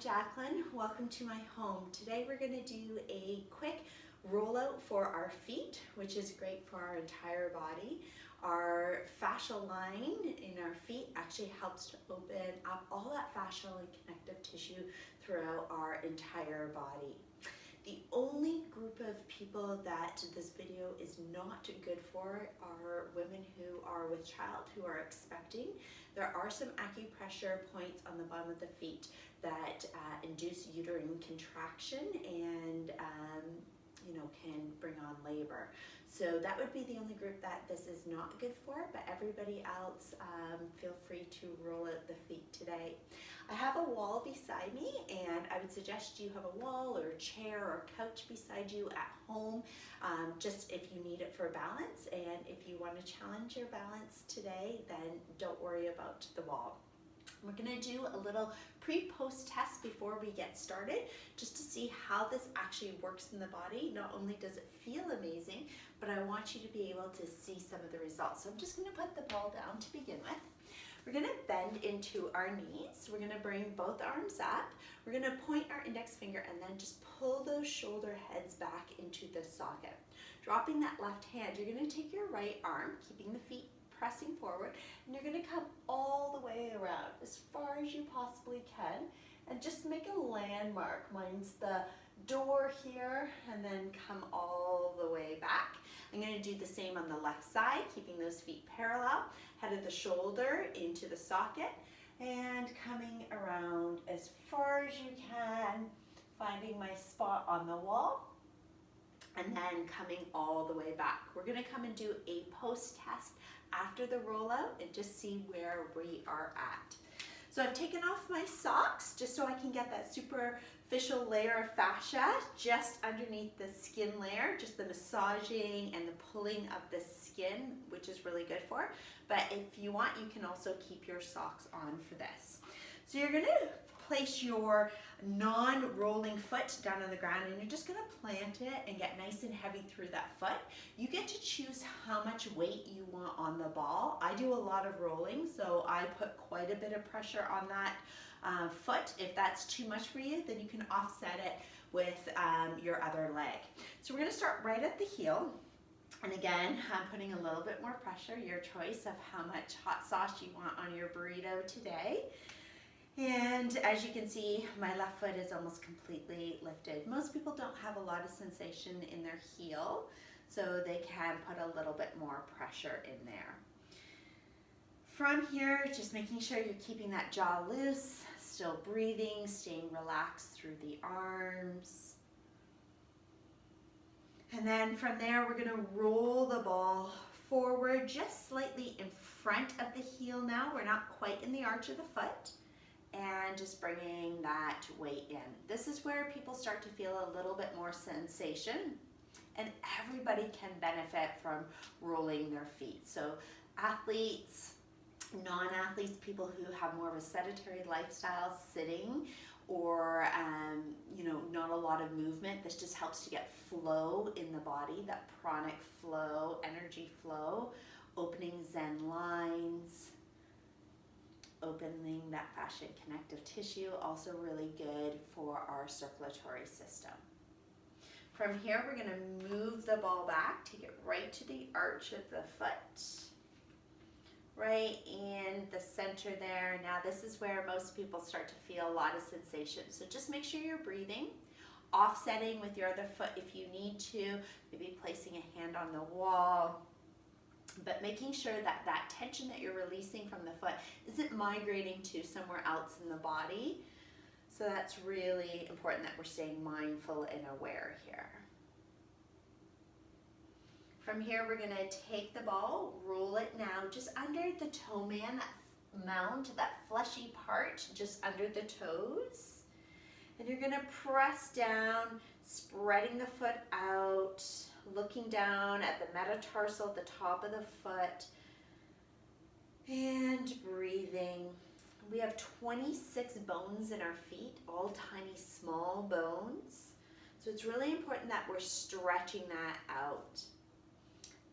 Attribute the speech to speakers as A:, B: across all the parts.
A: Jacqueline. Welcome to my home. Today we're going to do a quick rollout for our feet, which is great for our entire body. Our fascial line in our feet actually helps to open up all that fascial and connective tissue throughout our entire body. The only group of people that this video is not good for are women who are with child, who are expecting. There are some acupressure points on the bottom of the feet that induce uterine contraction and can bring on labor. So that would be the only group that this is not good for, but everybody else feel free to roll out the feet today. I have a wall beside me, and I would suggest you have a wall or a chair or a couch beside you at home, just if you need it for balance. And if you want to challenge your balance today, then don't worry about the wall. We're going to do a little pre-post test before we get started, just to see how this actually works in the body. Not only does it feel amazing, but I want you to be able to see some of the results. So I'm just going to put the ball down to begin with. We're going to bend into our knees. We're going to bring both arms up. We're going to point our index finger and then just pull those shoulder heads back into the socket. Dropping that left hand, you're going to take your right arm, keeping the feet pressing forward, and you're going to come all the way around as far as you possibly can, and just make a landmark. Mine's the door here, and then come all the way back. I'm going to do the same on the left side, keeping those feet parallel, head of the shoulder into the socket, and coming around as far as you can, finding my spot on the wall, and then coming all the way back. We're going to come and do a post test after the rollout and just see where we are at. So I've taken off my socks just so I can get that superficial layer of fascia just underneath the skin layer, just the massaging and the pulling of the skin, which is really good for. But if you want, you can also keep your socks on for this. So you're going to place your non-rolling foot down on the ground, and you're just going to plant it and get nice and heavy through that foot. You get to choose how much weight you want on the ball. I do a lot of rolling, so I put quite a bit of pressure on that foot. If that's too much for you, then you can offset it with your other leg. So we're going to start right at the heel. And again, I'm putting a little bit more pressure, your choice of how much hot sauce you want on your burrito today. And as you can see, my left foot is almost completely lifted. Most people don't have a lot of sensation in their heel, so they can put a little bit more pressure in there. From here, just making sure you're keeping that jaw loose, still breathing, staying relaxed through the arms. And then from there, we're gonna roll the ball forward just slightly in front of the heel now. We're not quite in the arch of the foot. And just bringing that weight in. This is where people start to feel a little bit more sensation, and everybody can benefit from rolling their feet. So athletes, non-athletes, people who have more of a sedentary lifestyle, sitting, or not a lot of movement, this just helps to get flow in the body, that pranic flow, energy flow, opening Zen lines, opening that fascia and connective tissue, also really good for our circulatory system. From here, we're going to move the ball back, take it right to the arch of the foot, right in the center there. Now this is where most people start to feel a lot of sensation. So just make sure you're breathing, offsetting with your other foot if you need to, maybe placing a hand on the wall, but making sure that that tension that you're releasing from the foot isn't migrating to somewhere else in the body. So that's really important that we're staying mindful and aware here. From here, we're going to take the ball, roll it now just under the toe man, that mound, that fleshy part just under the toes. And you're going to press down, spreading the foot out, looking down at the metatarsal at the top of the foot, and breathing. We have 26 bones in our feet, all tiny small bones. So it's really important that we're stretching that out.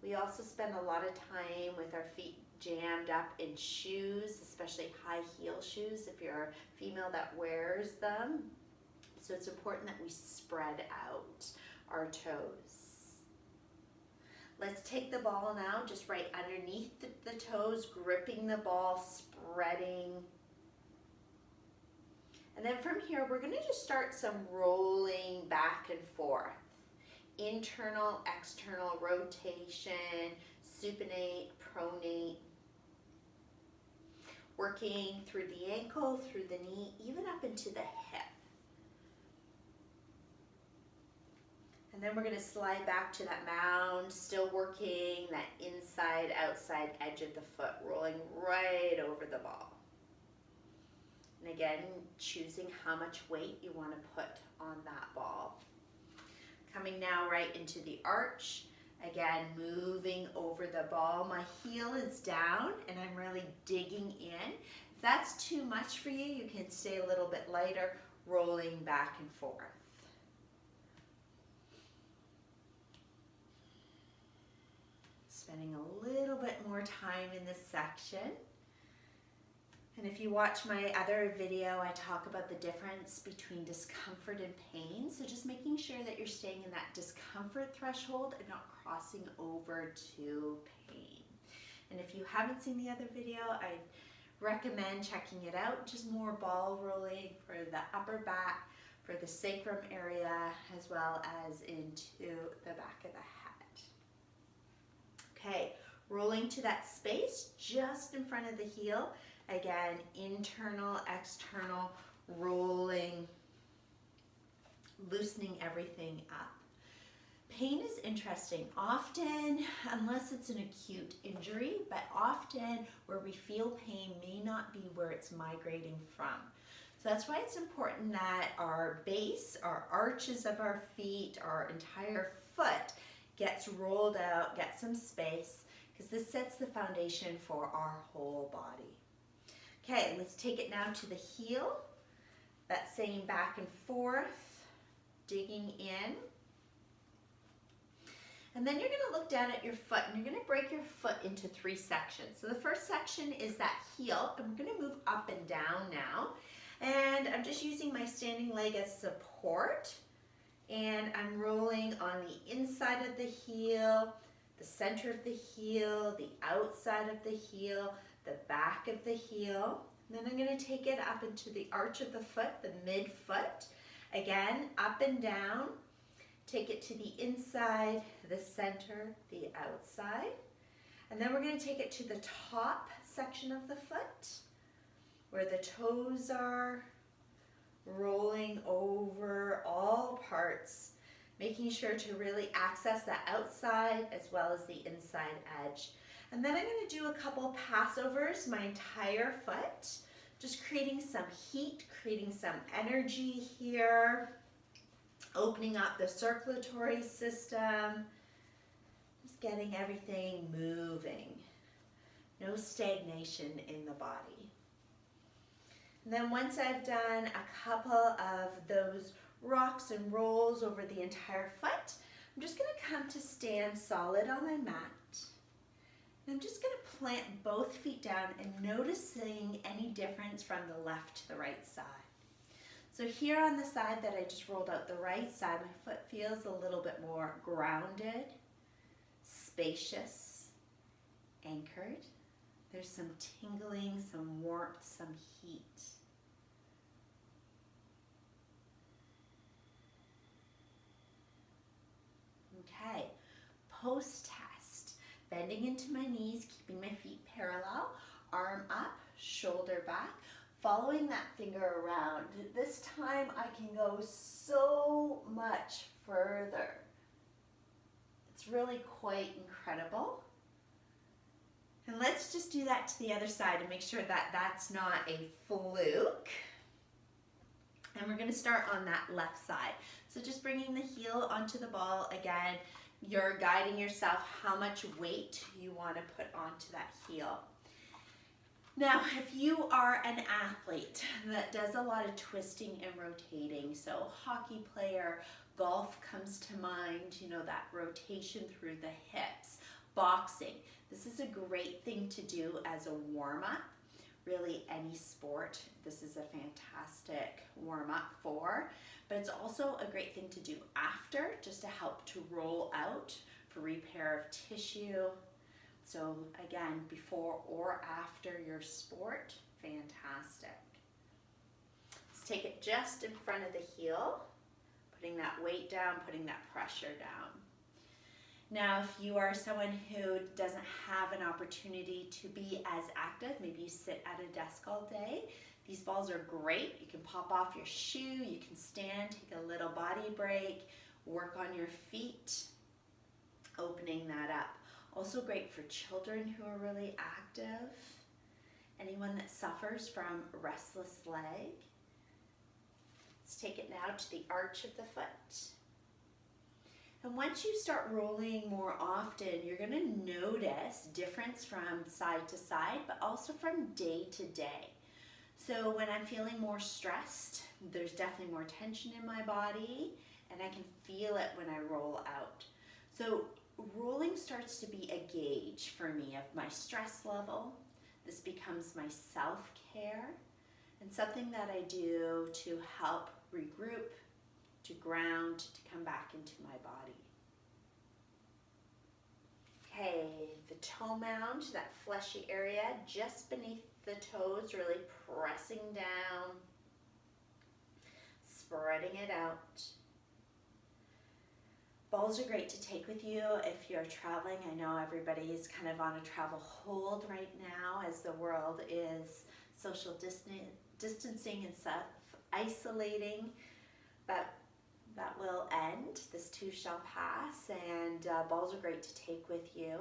A: We also spend a lot of time with our feet jammed up in shoes, especially high heel shoes if you're a female that wears them. So it's important that we spread out our toes. Let's take the ball now, just right underneath the toes, gripping the ball, spreading. And then from here, we're gonna just start some rolling back and forth. Internal, external rotation, supinate, pronate. Working through the ankle, through the knee, even up into the hip. And then we're going to slide back to that mound, still working that inside, outside edge of the foot, rolling right over the ball. And again, choosing how much weight you want to put on that ball. Coming now right into the arch. Again, moving over the ball. My heel is down and I'm really digging in. If that's too much for you, you can stay a little bit lighter, rolling back and forth. Spending a little bit more time in this section. And if you watch my other video, I talk about the difference between discomfort and pain. So just making sure that you're staying in that discomfort threshold and not crossing over to pain. And if you haven't seen the other video, I recommend checking it out. Just more ball rolling for the upper back, for the sacrum area, as well as into the back of the head. Okay, rolling to that space just in front of the heel. Again, internal, external, rolling, loosening everything up. Pain is interesting. Often, unless it's an acute injury, but often where we feel pain may not be where it's migrating from. So that's why it's important that our base, our arches of our feet, our entire foot gets rolled out, gets some space, because this sets the foundation for our whole body. Okay, let's take it now to the heel. That same back and forth, digging in. And then you're gonna look down at your foot and you're gonna break your foot into 3 sections. So the first section is that heel, and we're gonna move up and down now. And I'm just using my standing leg as support. And I'm rolling on the inside of the heel, the center of the heel, the outside of the heel, the back of the heel. And then I'm going to take it up into the arch of the foot, the midfoot. Again, up and down. Take it to the inside, the center, the outside. And then we're going to take it to the top section of the foot, where the toes are, rolling over all parts, making sure to really access the outside as well as the inside edge. And then I'm going to do a couple passovers, my entire foot, just creating some heat, creating some energy here, opening up the circulatory system, just getting everything moving. No stagnation in the body. And then once I've done a couple of those rocks and rolls over the entire foot, I'm just going to come to stand solid on my mat. And I'm just going to plant both feet down and noticing any difference from the left to the right side. So here on the side that I just rolled out, the right side, my foot feels a little bit more grounded, spacious, anchored. There's some tingling, some warmth, some heat. Okay, post-test. Bending into my knees, keeping my feet parallel, arm up, shoulder back, following that finger around. This time I can go so much further. It's really quite incredible. And let's just do that to the other side and make sure that that's not a fluke. And we're going to start on that left side. So just bringing the heel onto the ball again. You're guiding yourself how much weight you want to put onto that heel. Now, if you are an athlete that does a lot of twisting and rotating, so hockey player, golf comes to mind, you know, that rotation through the hips. boxing. This is a great thing to do as a warm-up. Really, any sport, this is a fantastic warm-up for, but it's also a great thing to do after, just to help to roll out for repair of tissue. So again, before or after your sport, fantastic. Let's take it just in front of the heel, putting that weight down, putting that pressure down. Now, if you are someone who doesn't have an opportunity to be as active, maybe you sit at a desk all day, these balls are great. You can pop off your shoe, you can stand, take a little body break, work on your feet, opening that up. Also great for children who are really active, anyone that suffers from restless leg. Let's take it now to the arch of the foot. And once you start rolling more often, you're going to notice difference from side to side, but also from day to day. So when I'm feeling more stressed, there's definitely more tension in my body, and I can feel it when I roll out. So rolling starts to be a gauge for me of my stress level. This becomes my self-care and something that I do to help regroup, to ground, to come back into my body. Okay, the toe mound, that fleshy area just beneath the toes, really pressing down, spreading it out. Balls are great to take with you if you're traveling. I know everybody is kind of on a travel hold right now as the world is social distancing and self-isolating, but that will end. This too shall pass, and balls are great to take with you.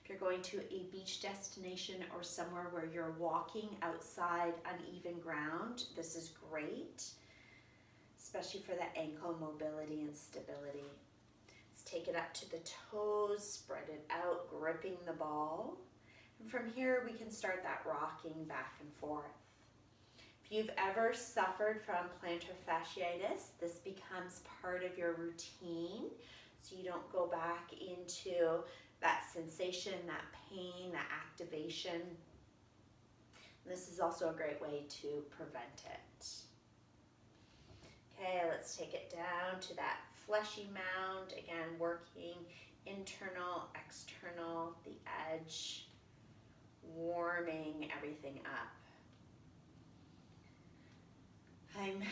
A: If you're going to a beach destination or somewhere where you're walking outside uneven ground, this is great, especially for the ankle mobility and stability. Let's take it up to the toes, spread it out, gripping the ball. And from here, we can start that rocking back and forth. If you've ever suffered from plantar fasciitis, this becomes part of your routine, so you don't go back into that sensation, that pain, that activation. And this is also a great way to prevent it. Okay, let's take it down to that fleshy mound. Again, working internal, external, the edge, warming everything up. I'm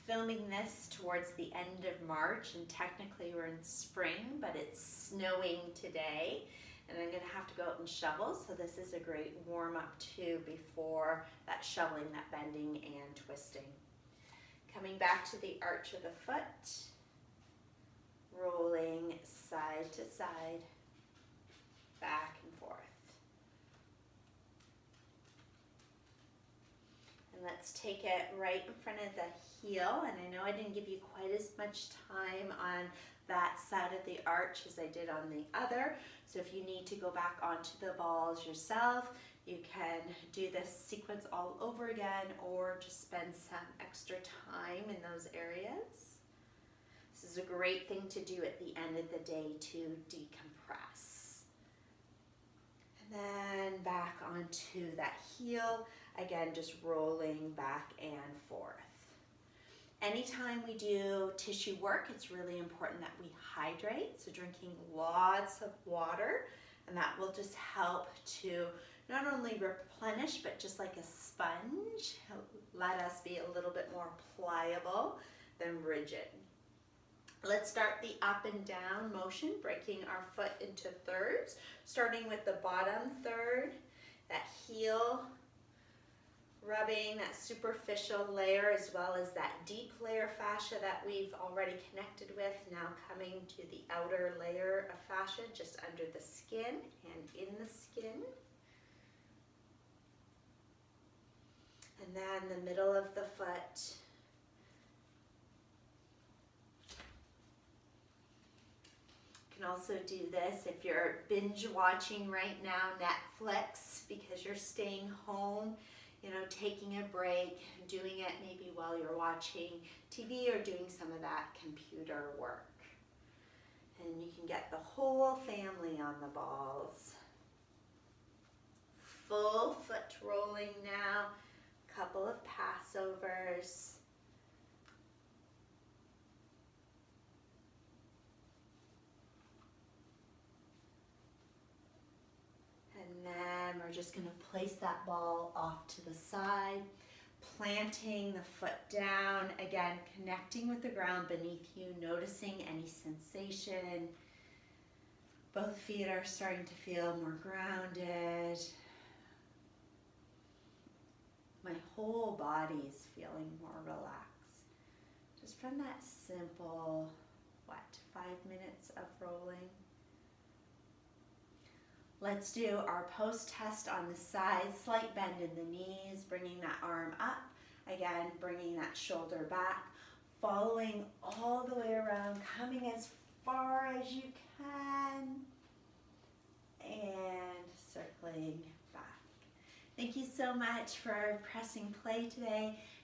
A: filming this towards the end of March, and technically we're in spring, but it's snowing today, and I'm going to have to go out and shovel, so this is a great warm-up too before that shoveling, that bending and twisting. Coming back to the arch of the foot, rolling side to side, back and forth. Let's take it right in front of the heel, and I know I didn't give you quite as much time on that side of the arch as I did on the other, so if you need to go back onto the balls yourself, you can do this sequence all over again or just spend some extra time in those areas. This is a great thing to do at the end of the day to decompress. And then back onto that heel. Again, just rolling back and forth. Anytime we do tissue work, it's really important that we hydrate. So drinking lots of water, and that will just help to not only replenish, but just like a sponge, let us be a little bit more pliable than rigid. Let's start the up and down motion, breaking our foot into thirds, starting with the bottom third, that heel, rubbing that superficial layer as well as that deep layer fascia that we've already connected with, now coming to the outer layer of fascia just under the skin and in the skin. And then the middle of the foot. You can also do this if you're binge watching right now Netflix because you're staying home, you know, taking a break, doing it maybe while you're watching TV or doing some of that computer work. And you can get the whole family on the balls. Full foot rolling now, couple of passovers. And then we're just going to place that ball off to the side, planting the foot down, again connecting with the ground beneath you, noticing any sensation. Both feet are starting to feel more grounded. My whole body is feeling more relaxed. Just from that simple, 5 minutes of rolling. Let's do our post test on the side, slight bend in the knees, bringing that arm up. Again, bringing that shoulder back, following all the way around, coming as far as you can, and circling back. Thank you so much for pressing play today.